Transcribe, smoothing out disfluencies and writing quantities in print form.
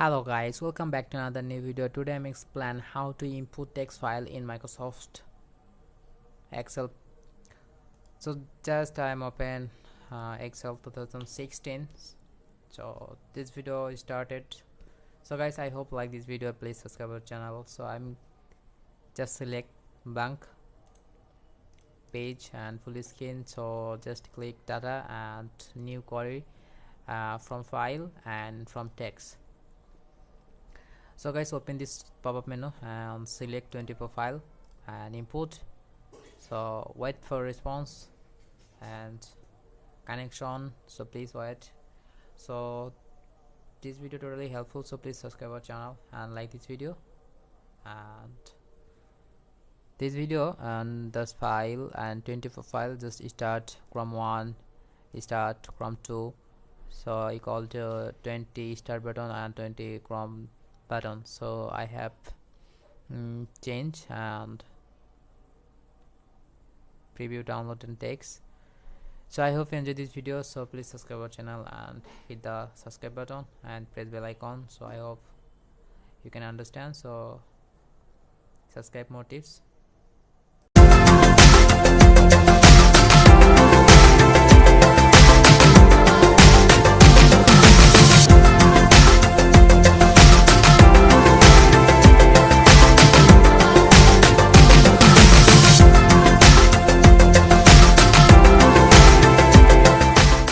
Hello guys, welcome back to another new video. Today I'm explain how to input text file in Microsoft Excel. So just I'm open Excel 2016. So this video is started. So guys, I hope like this video. Please subscribe our channel. So I'm just select blank page and full screen. So just click data and new query from file and from text. So guys, open this pop-up menu and select 24 file and input. So wait for response and connection, so please wait. So this video totally helpful, so please subscribe our channel and like this video. And this video and this file and 24 file, just start from 1, start from 2, so equal to 20 start button and 20 from button. So I have change and preview, download and text. So I hope you enjoyed this video, so please subscribe our channel and hit the subscribe button and press bell icon. So I hope you can understand, so subscribe more tips.